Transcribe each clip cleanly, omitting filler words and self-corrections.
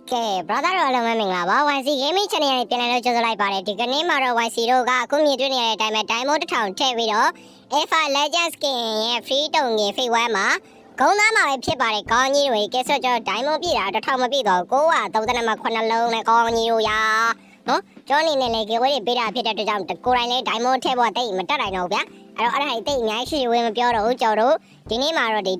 Okay, brother တို့အလုံးမင်္ဂလာပါ YC Gaming Channel ရဲ့ပြန်လည်လို့ကြိုဆိုလိုက်ပါတယ်ဒီကနေ့မှာတော့ YC တို့ကအခုမြင်တွေ့နေတဲ့အတိုင်းပဲ Diamond 1000ထည့်ပြီးတော့ Alpha Legend Skin ရဲ့ Free တုံငင် Free 1မှာဂုံးသားမှာပဲဖြစ်ပါတယ်ကောင်းကြီးတွေကဲဆိုတော့ကျွန်တော် Diamond ပြည့်တာ1000မပြည့်တော့930မှာ9လုံးနဲ့ကောင်းကြီးတို့ရာနော်ကျွန်တော်အနေနဲ့လေ giveaway တွေပေးတာဖြစ်တဲ့အတွက်ကြောင့်ကိုယ်တိုင်လေး Diamond ထည့်ဖို့တိတ်မတက်နိုင်တော့ဘူးဗျာအဲ့တော့အဲ့ဒါတိတ်အများကြီးရှိဝင်မပြောတော့ဘူးကျွန်တော်တို့ဒီနေ့မှာတော့ဒီ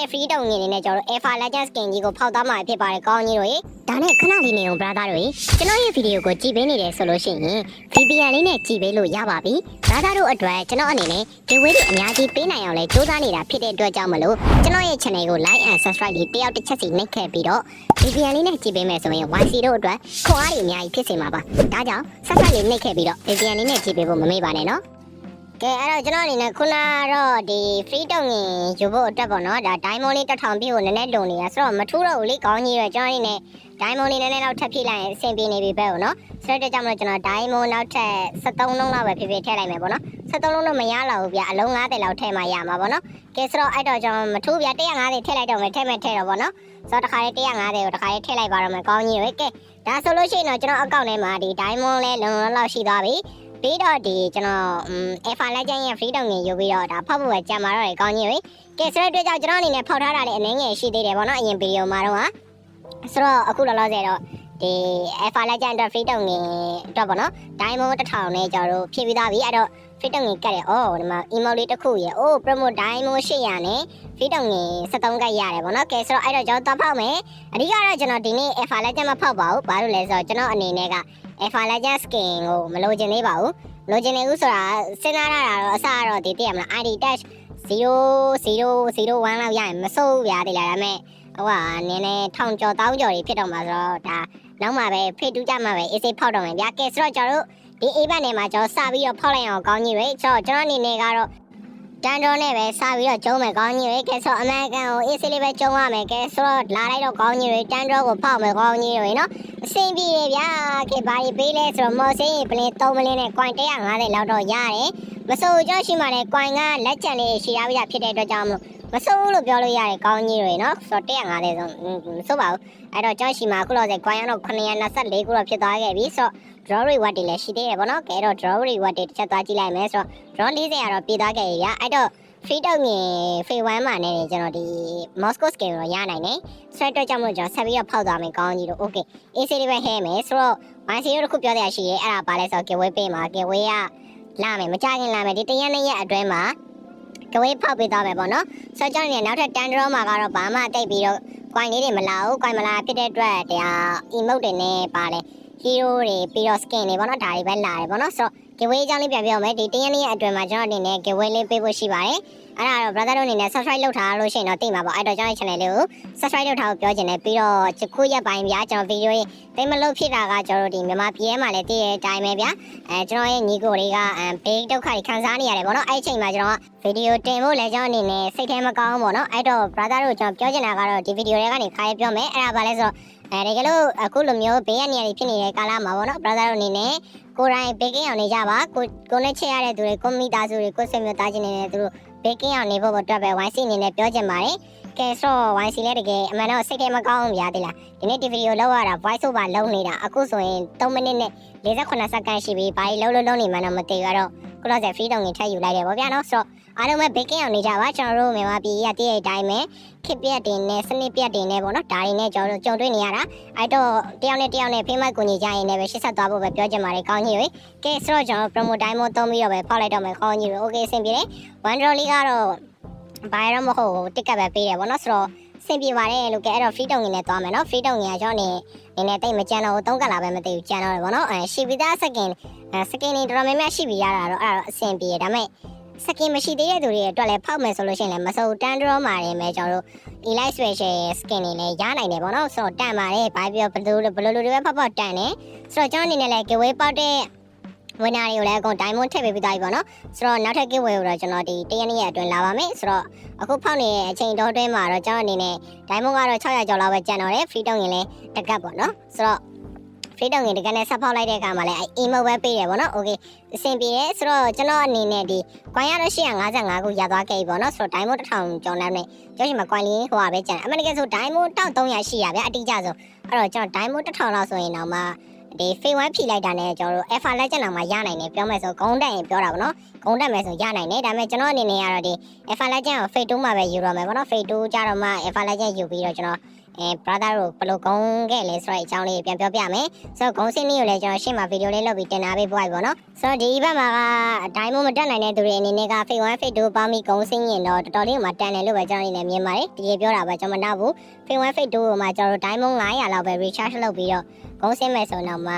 free တုံငင်နေနဲ့ကျွန်တော်တို့ Alpha Legend Skin ကြီးကိုဖောက်သားမှာဖြစ်ပါတယ်ကောင်းကြီးတို့ရေဒါနဲ့ခဏလေးနေအောင် brother တို့ရေကျွန်တော်ရဲ့ဗီဒီယိုကိုကြည့်ပေးနေတယ်ဆိုလို့ရှိရင် VPN လေးနဲ့ကြည့်ပေးလို့ရပါပြီ brother တို့အတွက်ကျွန်တော်အနေနဲ့ giveaway တွေအများကြီးပေးနိုင်အောင်လဲစူးစမ်းနေတာဖြစ်တဲ့အတွက်ကြောင့်မလို့ကျွန်တော်ရဲ့ channel ကို like and subscribe လေးတယောက်တစ်ချက်စီနှိပ်ခဲ့ပြီးတော့ VPN လေးနဲ့ကြည့်ပေးမယ်ဆိုရင် YC တို့အတွက်ခွန်အားတွေအများကြီးဖြစ်စေမှာပါဒါကြောင့်ဆက်ဆက်လေးနှိပ်ခဲ့ပြီးတော့ VPN လေးနဲ့ကြည့်ပေးဖို့မမေ့ပါနဲ့နော်ကဲအဲ့တော့ကျွန်တော်အနေနဲ့ခုနကတော့ဒီ free တုံငင်ယူဖို့အတွက်ပေါ့နော်ဒါ diamond လေး1000ပြည့်ကိုနည်းနည်းလုံနေတာဆိုတော့မထူးတော့ဘူးလေကောင်းကြီးရကျွန်တော်အနေနဲ့ diamond လေးနည်းနည်းတော့ထပ်ဖြည့်လိုက်ရင်အဆင်ပြေနေပြီပဲပေါ့နော်ဆိုတော့ကြောင့်မလို့ကျွန်တော် diamond နောက်ထပ်73လုံးလောက်ပဲဖြည့်ဖြည့်ထည့်လိုက်မယ်ပေါ့နော်73လုံးတော့မရတော့ဘူးဗျအလုံး90လောက်ထည့်မှရမှာပေါ့နော်ကဲဆိုတော့အဲ့တော့ကျွန်တော်မထူးဗျ150ထည့်လိုက်တော့မယ်ထည့်မယ်ထည့်တော့ပေါ့နော်ဆိုတော့တစ်ခါလေး150ကိုတစ်ခါလေးထည့်လိုက်ပါတော့မယ်ကောင်းကြီးရကဲဒါဆိုလို့ရှိရင်တော့ကျွန်တော်အကောင့်ထဲမှာဒီ diamond လေးလုံလောက်ရှိသွားပြီပြီးတော့ဒီကျွန်တော်Alpha Legend ရဲ့ free တုံငင်ယူပြီးတော့ဒါဖောက်ဖို့ပဲကြံပါတော့တယ်ကောင်းကြီးကဲဆိုတော့အတွက်ကြောင့်ကျွန်တော်အနေနဲ့ဖောက်ထားတာလည်းအနည်းငယ်ရှိသေးတယ်ပေါ့နော်အရင်ဗီဒီယိုမှာတော့ဟာဆိုတော့အခုလောလောဆယ်တော့ဒီ Alpha Legend အတွက် free တုံငင်အတွက်ပေါ့နော် Diamond 1000နဲ့ကျွန်တော်တို့ဖြည့်ပြီးသားပြီအဲ့တော့ free တုံငင်ကတ်တယ်အော်ဒီမှာ emote လေးတစ်ခုရယ်အိုး promote Diamond 800နဲ့ free တုံငင်73ကတ်ရတယ်ပေါ့နော်ကဲဆိုတော့အဲ့တော့ကျွန်တော်သွားဖောက်မယ်အဓိကတော့ကျွန်တော်ဒီနေ့ Alpha Legend မဖောက်ပါဘူးဘာလို့လဲဆိုတော့ကျွန်တော်အနေနဲ့က Alpha Legend Skin ကိုမလိုချင်သေးပါဘူးလိုချင်နေဦးဆိုတာစဉ်းစားရတာတော့အစကတော့ဒီသိရမလား ID dash 0001လောက်ရရင်မစိုးဘူးဗျာတိလားဒါပေမဲ့ဟိုကနည်းနည်းထောင်ကျော်တောင်းကျော်တွေဖြစ်တော့မှာဆိုတော့ဒါနောက်မှပဲဖေးတူးကြမှာပဲအေးစေးဖောက်တော့မယ်ဗျာကဲဆိုတော့ကျွန်တော်တို့ဒီ A ဘက်နဲ့မှာကျွန်တော်စပြီးတော့ဖောက်လိုက်အောင်ကောင်းကြီးပဲဆိုတော့ကျွန်တော်အနေနဲ့ကတော့တန်တော်နဲ့ပဲစပြီးတော့ကျုံးမယ်ကောင်းကြီးပဲကဲဆိုတော့အမေရိကန်ကိုအေးစေးလေးပဲကျုံးရမယ်ကဲဆိုတော့လာလိုက်တော့ကောင်းကြီးပဲတန်တော်ကိုဖောက်မယ်ကောင်းကြီးပဲနော်အဆင်ပြေတယ်ဗျာကဲဘာကြီးပေးလဲဆိုတော့မော်စင်းပလင်း3ပလင်းနဲ့ coin 150လောက်တော့ရတယ်မစိုးကြောရှိမှလည်း coin ကလက်ကျန်လေးရှိရပြီးသားဖြစ်တဲ့အတွက်ကြောင့်မစိုးဘူးလို့ပြောလို့ရတယ်ကောင်းကြီးတွေနော်ဆိုတော့150ဆိုမစိုးပါဘူးအဲ့တော့ကြောရှိမှအခုလောဆယ် coin ကတော့924ခုတော့ဖြစ်သွားခဲ့ပြီဆိုတော့ draw reward တွေလည်းရှိသေးတယ်ပေါ့နော်ကဲတော့ draw reward တွေတစ်ချက်သွားကြည့်လိုက်မယ်ဆိုတော့ draw 40ကတော့ပြေးသွားခဲ့ပြီဗျာအဲ့တော့ free တုံငင် free 1မှာနဲ့ကျွန်တော်ဒီ Moscow skin ကိုရနိုင်တယ်ဆိုတော့ကြောင့်မို့ကျွန်တော်ဆက်ပြီးတော့ဖောက်သွားမယ်ကောင်းကြီးတို့ okay AC လေးပဲဟဲမယ်ဆိုတော့ YC တို့တစ်ခုပြောတဲ့အရှိရဲအဲ့ဒါပါလဲဆိုတော့ giveaway ပေးမှာ giveaway ကလာမယ်မကြခင်လာမယ်ဒီတရက်နှစ်ရက်အတွင်းမှာ giveaway ဖောက်ပေးသွားမယ်ပေါ့နော်ဆိုတော့ကျွန်တော်နောက်ထပ် 10 draw မှာကတော့ဘာမှတိတ်ပြီးတော့ coin လေးတွေမလာဘူး coin မလာဖြစ်တဲ့အတွက်တရား emote တွေနဲ့ပါလဲ hero တွေပြီးတော့ skin တွေပေါ့နော်ဒါတွေပဲလာတယ်ပေါ့နော်ဆိုတော့ giveaway အကြောင်းလေးပြန်ပြောမယ်ဒီတရက်နှစ်ရက်အတွင်းမှာကျွန်တော်အနေနဲ့ giveaway လေးပေးဖို့ရှိပါတယ်အဲ့ဒါတော့ brother တို့အနေနဲ့ subscribe လုပ်ထားလို့ရှိရင်တော့သိမှာပေါ့အဲ့တော့ကျွန်တော် channel လေးကို subscribe လုပ်ထားဖို့ပြောချင်တယ်ပြီးတော့ခုရက်ပိုင်းဗျာကျွန်တော် video ရေးသိမလို့ဖြစ်တာကကျွန်တော်တို့ဒီမြန်မာပြည်မှာလည်းတည်တဲ့အတိုင်းပဲဗျာကျွန်တော်ရဲ့ညီကိုတွေကဘေးဒုက္ခတွေခံစားနေရတယ်ပေါ့နော်အဲ့အချိန်မှာကျွန်တော်က video တင်ဖို့လည်းကျွန်တော်အနေနဲ့စိတ်ထဲမကောင်းဘူးပေါ့နော်အဲ့တော့ brother တို့ကျွန်တော်ပြောချင်တာကတော့ဒီ video တွေကနေခါရပြောမယ်အဲ့ဒါဘာလဲဆိုတော့တကယ်လို့အခုလိုမျိုးဘေးရနေရဖြစ်နေတဲ့ကာလမှာပေါ့နော် brother တို့အနေနဲ့ကိုယ်တိုင်ဘေးကင်းအောင်နေကြပါကိုနဲ့ချက်ရတဲ့သူတွေကိုမိသားစုတွေကိုဆွေမျိုးသားချင်းတွေနဲ့သူတို့ဘေးကင်းအောင်နေဖို့အတွက်ပဲ YC အနေနဲ့ပြောချင်ပါတယ်ကဲဆိုတော့ YC လည်းတကယ်အမှန်တော့စိတ်ထဲမကောင်းဘူးဗျာတိလားဒီနေ့ဒီဗီဒီယိုလောက်ရတာ voice over လုံးနေတာအခုဆိုရင်3မိနစ်နဲ့48စက္ကန့်ရှိပြီဘာလို့လုံးနေမှန်းတော့မသိဘူးတော့ခုတော့ free တုံငင်ထည့်ယူလိုက်တယ်ပေါ့ဗျာနော်ဆိုတော့အားလုံးပဲဘေးကင်းအောင်နေကြပါကျွန်တော်တို့မြန်မာပြည်ရတည်တဲ့အတိုင်းပဲခစ်ပြက်တင်နဲ့စနစ်ပြက်တင်နဲ့ပေါ့နော်ဒါတွေနဲ့ကျွန်တော်တို့ကြုံတွေ့နေရတာအဲ့တော့တယောက်နဲ့တယောက်နဲ့ဖေးမကူညီကြရင်လည်းပဲရှစ်ဆက်သွားဖို့ပဲပြောချင်ပါတယ်ကောင်းကြီးတွေကဲဆိုတော့ကျွန်တော် promo diamond သုံးပြီးတော့ပဲဖောက်လိုက်တော့မယ်ကောင်းကြီးတွေ okay အဆင်ပြေတယ် one draw လေးကတော့ဘာရမဟုတ်ဘူးတစ်ကပ်ပဲပေးတယ်ပေါ့နော်ဆိုတော့အဆင်ပြေပါတယ်လို့ကဲအဲ့တော့ free တုံငင်နဲ့သွားမယ်နော် free တုံငင်ကကျွန်တော်နေတိတ်မကြမ်းတော့3ကလာပဲမသိဘူးကြမ်းတော့တယ်ပေါ့နော်ရှိပြီးသား second တွေတော်တော်များများရှိပြီးရတာတော့အဲ့တော့အဆင်ပြေတယ်ဒါပေမဲ့စကင်မရှိသေးတဲ့သူတွေအတွက်လည်းဖောက်မယ်ဆိုလို့ရှိရင်လည်းမစိုးတန်ဒရောမှာနေမယ်ကျွန်တော်တို့ elite special skin တွေလည်းရနိုင်တယ်ပေါ့နော်ဆိုတော့တန်ပါတယ်ဘာပြောဘယ်လိုတွေပဲဖောက်ဖောက်တန်တယ်ဆိုတော့ကျွန်တော်အနေနဲ့လည်း giveaway ပေါက်တဲ့ဝင်နာတွေကိုလည်းအကုန် diamond ထည့်ပေးပြီးသားပြီပေါ့နော်ဆိုတော့နောက်ထပ် giveaway ကိုတော့ကျွန်တော်ဒီတရက်နေ့ရက်အတွင်းလာပါမယ်ဆိုတော့အခုဖောက်နေတဲ့အချိန်တော်အတွင်းမှာတော့ကျွန်တော်အနေနဲ့ diamond ကတော့600ကျော်လောက်ပဲကျန်တော့တယ် free တုံးရင်လည်းတကပ်ပေါ့နော်ဆိုတော့free တုံငင်တကယ်နဲ့ဆက်ဖောက်လိုက်တဲ့အခါမှာလည်း emote ပဲပေးတယ်ပေါ့နော် okay အဆင်ပြေတယ်ဆိုတော့ကျွန်တော်အနေနဲ့ဒီ coin ရတော့855ခုရသွားခဲ့ပြီပေါ့နော်ဆိုတော့ diamond 1000ကျော်လောက်နဲ့ကျောင်းရှိမှာ coin လေးဟိုပါပဲကျန်အမှန်တကယ်ဆို diamond 1300ရှိရဗျာအတိအကျဆို အဲ့တော့ကျွန်တော် diamond 1000လောက်ဆိုရင်တော့မှဒီ phase 1ဖြည့်လိုက်တာနဲ့ကျွန်တော်တို့ alpha legend တော့မှရနိုင်တယ်ပြောမယ်ဆိုဂုံတက်ရင်ပြောတာပေါ့နော်ဂုံတက်မယ်ဆိုရနိုင်တယ်ဒါပေမဲ့ကျွန်တော်အနေနဲ့ကတော့ဒီ alpha legend ကို phase 2မှာပဲယူရမယ်ပေါ့နော် phase 2ကြတော့မှ alpha legend ယူပြီးတော့ကျွန်တော်brother တို့ဘယ်လိုဂုံခဲ့လဲဆိုတော့အကြောင်းလေးပြန်ပြောပြမယ်ဆိုတော့ဂုံစင်းလေးကိုလည်းကျွန်တော်ရှေ့မှာဗီဒီယိုလေးလုပ်ပြီးတင်ထားပေးပွားပြီပေါ့နော်ဆိုတော့ဒီဘက်မှာက diamond မတက်နိုင်တဲ့သူတွေအနေနဲ့က phase 1 phase 2ပေါင်းပြီးဂုံစင်းရင်တော့တော်တော်လေးမှတန်တယ်လို့ပဲကျွန်တော်အနေနဲ့မြင်ပါတယ်တကယ်ပြောတာပဲကျွန်တော်မနောက်ဘူး phase 1 phase 2ကိုမှကျွန်တော်တို့ diamond 900လောက်ပဲ recharge လုပ်ပြီးတော့ဂုံစင်းမယ်ဆိုတော့မှ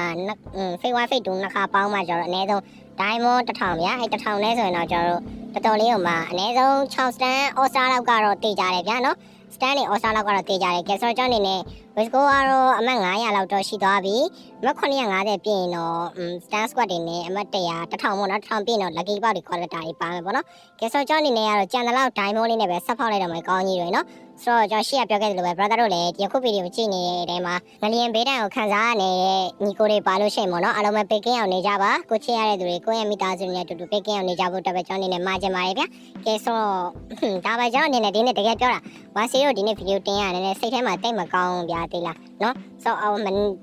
phase 1 phase 2နှစ်ခါပေါင်းမှကျွန်တော်တို့အနည်းဆုံး diamond 1000ဗျာအဲ့1000လဲဆိုရင်တော့ကျွန်တော်တို့တော်တော်လေးကိုမှအနည်းဆုံး6 stand all star လောက်ကတော့တေးကြတယ်ဗျာနော်စတန်နဲ့အော်စာလောက်ကတော့တေးကြတယ်ကဲဆိုတော့ကျွန်တော်အနေနဲ့ Wisco ကတော့အမှတ်900လောက်တော့ရှိသွားပြီအမှတ်950ပြင်ရင်တော့Stan Squad တွေနဲ့အမှတ်100 1000ပေါ့နော်1000ပြင်တော့ Lucky Box တွေ Quality တွေပါမယ်ပေါ့နော်ကဲဆိုတော့ကျွန်တော်အနေနဲ့ကတော့ကြံတဲ့လောက် Diamond လေးနဲ့ပဲဆက်ဖောက်လိုက်တော့မယ်ကောင်းကြီးတွေနော်ဆိုတော့ကျွန်တော်ရှေ့ကပြောခဲ့သလိုပဲ brother တို့လည်းဒီခုဗီဒီယိုကြည့်နေတဲ့တဲမှာငလျင်ဘေးတန်ကိုခံစားရနေတဲ့ညီကိုတွေပါလို့ရှိရင်ပေါ့နော်အားလုံးပဲပေကင်းအောင်နေကြပါကိုချစ်ရတဲ့သူတွေကိုယ့်ရဲ့မိသားစုတွေနဲ့အတူတူပေကင်းအောင်နေကြဖို့အတွက်ပဲကျွန်တော်အနေနဲ့မှာချင်ပါတယ်ဗျာကဲဆိုတော့ဒါပဲကျွန်တော်အနေနဲ့ဒီနေ့တကယ်ပြောတာဝါစီတို့ဒီနေ့ဗီဒီယိုတင်ရတယ်နဲ့စိတ်ထဲမှာတိတ်မကောင်းဗျာသိလားနော်ဆိုတော့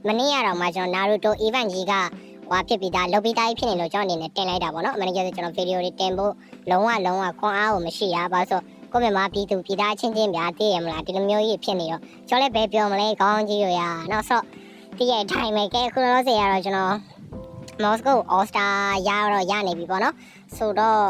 မနေ့ရတော့မှကျွန်တော် Naruto event ကြီးကဟွာဖြစ်ပြီးသားလုပ်ပြီးသားဖြစ်နေလို့ကျွန်တော်အနေနဲ့တင်လိုက်တာပေါ့နော်အမှန်တကယ်ဆိုကျွန်တော်ဗီဒီယိုတွေတင်ဖို့လုံးဝခွန်အားကိုမရှိရပါဆိုကိုယ့်မြန်မာပြည်သူပြည်သားချင်းဗျာသိရမလားဒီလိုမျိုးကြီးဖြစ်နေတော့ကျွန်တော်လည်းပဲပြောမလဲခေါင်းကြီးရရနောက်ဆိုဒီရဲ့ time ပဲကဲခုလောစေရတော့ကျွန်တော် Moscow All Star ရနေပြီပေါ့နော်ဆိုတော့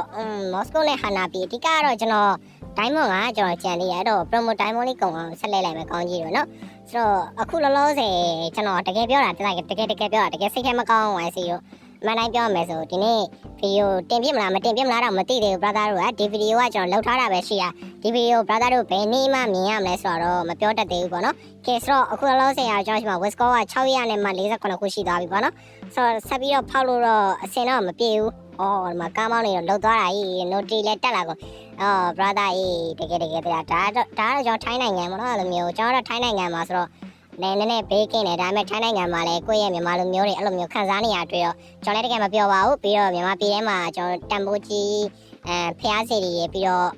Moscow နဲ့ Hanabi အဓိကကတော့ကျွန်တော် Diamond ကကျွန်တော်ကြံနေရတော့ promo Diamond လေးကုန်အောင်ဆက်လက်လိုက်မယ်ခေါင်းကြီးတွေနော်ဆိုတော့အခုလောလောဆယ်ကျွန်တော်တကယ်ပြောတာတကယ်ပြောတာတကယ်စိတ်ထဲမကောင်းဝိုင်းစီရောမန်တိုင်းပြောမယ်ဆိုဒီနေ့ဗီဒီယိုတင်ပြမလားမတင်ပြမလားတော့မသိသေးဘူး brother တို့ကဒီဗီဒီယိုကကျွန်တော်လောက်ထားတာပဲရှိတာဒီဗီဒီယို brother တို့ဘယ်နေ့မှမြင်ရမလဲဆိုတော့မပြောတတ်သေးဘူးပေါ့နော်ကဲဆိုတော့အခုလောလောဆယ်ကကျွန်တော်ဒီမှာ Wisco က600နဲ့မှ48ခုရှိသွားပြီပေါ့နော်ဆိုတော့ဆက်ပြီးတော့ဖောက်လို့တော့အစင်တော့မပြေဘူးအော်ဒီမှာကားမောင်းနေတော့လှုပ်သွားတာကြီး note လည်းတက်လာကုန်brother တကယ်တရားဒါတော့ကျွန်တော်ထိုင်းနိုင်ငံပေါ့နော်အဲ့လိုမျိုးကျွန်တော်တော့ထိုင်းနိုင်ငံမှာဆိုတော့နည်းနည်းဘေးကင်းတယ်ဒါပေမဲ့ထိုင်းနိုင်ငံမှာလည်းကိုယ့်ရဲ့မြန်မာလူမျိုးတွေအဲ့လိုမျိုးခံစားနေရတွေ့တော့ကျွန်တော်လည်းတကယ်မပြောပါဘူးပြီးတော့မြန်မာပြည်ထဲမှာကျွန်တော်တန်ဖိုးကြီးဖျားစီတွေပြီးတော့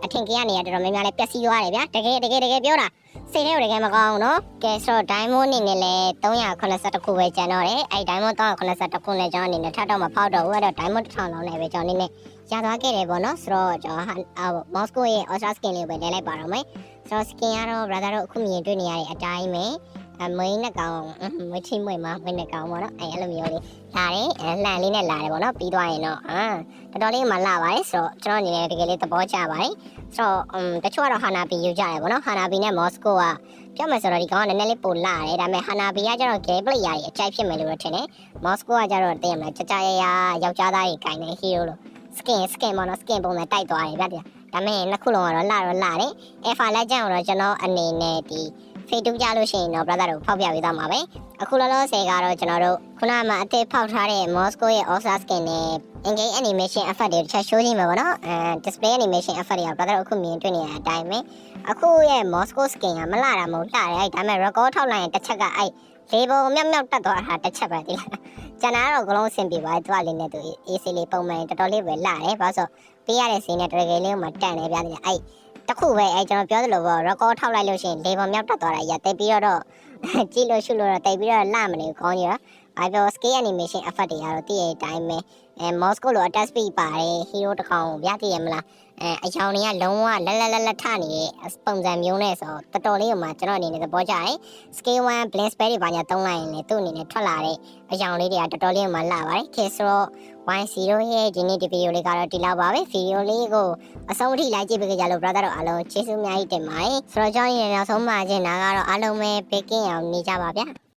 အထင်ကြီးကနေရတော်တော်များများလည်းပျက်စီးသွားတယ်ဗျာတကယ်ပြောတာစိတ်ထဲကိုတကယ်မကောင်းဘူးနော်ကဲဆိုတော့ Diamond အနေနဲ့လည်း382ခုပဲကျန်တော့တယ်အဲ့ Diamond 382ခုနဲ့ကျွန်တော်အနေနဲ့ထပ်တော့မဖောက်တော့ဘူးအဲ့တော့ Diamond 1000လောက်နဲ့ပဲကျွန်တော်အနေနဲ့ရသွားခဲ့တယ်ပေါ့နော်ဆိုတော့ကျွန်တော်Moscow ရဲ့ Ultra Skin လေးကိုပဲလဲလိုက်ပါတော့မယ်ဆိုတော့ skin ကတော့ brother တို့အခုမြင်တွေ့နေရတဲ့အတိုင်းပဲမင်းနဲ့ကောင်မွေးချင်းမွေးမှာမင်းနဲ့ကောင်ပေါ့နော်အဲ့လိုမျိုးလေးလာတယ်လှန်လေးနဲ့လာတယ်ပေါ့နော်ပြီးသွားရင်တော့တော်တော်လေးမှလာပါတယ်ဆိုတော့ကျွန်တော်အနေနဲ့တကယ်လေးသဘောကျပါတယ်ဆိုတော့တချို့ကတော့ Hanabi ယူကြတယ်ပေါ့နော် Hanabi နဲ့ Moscow ကပြောမယ်ဆိုတော့ဒီကောင်ကနည်းနည်းလေးပိုလာတယ်ဒါပေမဲ့ Hanabi ကကျတော့ gameplay ရာကြီးအကြိုက်ဖြစ်မယ်လို့ထင်တယ် Moscow ကကျတော့သိရမလားကြရယောက်ျားသားကြီးကိုင်နေ hero လို့ skin ပေါ့နော် skin ပုံစံတိုက်သွားတယ်ဗျာဒါမဲ့နှစ်ခုလုံးကတော့လာတယ် Alpha Legend ကိုတော့ကျွန်တော်အနေနဲ့ဒီ Phase 2ကြလို့ရှိရင်တော့ brother တို့ဖောက်ပြပေးသွားမှာပဲအခုလောလောဆယ်ကတော့ကျွန်တော်တို့ခုနမှအသေးဖောက်ထားတဲ့ Moscow ရဲ့ Ultra Skin နဲ့ engage animation effect တွေတစ်ချက် show ကြည့်မယ်ပေါ့နော်display animation effect တွေက brother တို့အခုမြင်တွေ့နေရတဲ့အတိုင်းပဲအခုရဲ့ Moscow Skin ကမလာတာမဟုတ်တာတယ်ဒါပေမဲ့ record ထောက်လိုက်ရင်တစ်ချက်ကအဲ့လေပုံမြောက်တက်သွားတာတစ်ချက်ပဲဒီလားကျန်တာတော့အကုန်လုံးအဆင်ပြေပါတယ်သူကလေးနဲ့သူ AC လေးပုံမှန်တော်တော်လေးပဲလာတယ်ဘာလို့ဆိုပေးရတဲ့စီးနဲ့တကယ်လေးမှတန်တယ်ဗျာဒီအဲ့တခုပဲအဲ့ကျွန်တော်ပြောသလိုပေါ့ record ထောက်လိုက်လို့ရှိရင်လေပုံမြောက်တက်သွားတာရတိတ်ပြီးတော့ကြည့်လို့ရှုလို့တော့တိတ်ပြီးတော့လှမနေကောင်းကြီးတော့ဘာပြော scale animation effect တွေကတော့တည့်ရဲ့အတိုင်းပဲMoscow လို attack speed ပါတယ် hero တစ်ကောင်ဗျာတည့်ရမလားအယောင်တွေကလုံးဝလက်ထနေတဲ့ပုံစံမျိုးနဲ့ဆိုတော်တော်လေးကမှကျွန်တော်အနေနဲ့သဘောကျတယ် scale 1 blend spell တွေဘာညာသုံးလိုက်ရင်လည်းသူ့အနေနဲ့ထွက်လာတဲ့အယောင်လေးတွေကတော်တော်လေးကမှလှပါတယ်ခေဆိုတော့ Y0 ရဲ့ဒီနေ့ဒီဗီဒီယိုလေးကတော့ဒီလောက်ပါပဲဗီဒီယိုလေးကိုအဆုံးအထိလိုက်ကြည့်ပေးကြလို့ brother တို့အားလုံးကျေးဇူးအများကြီးတင်ပါတယ်ဆိုတော့ကျွန်တော်ရဲ့နောက်ဆုံးမှာခြင်းတာကတော့အားလုံးပဲဘေးကင်းအောင်နေကြပါဗျာ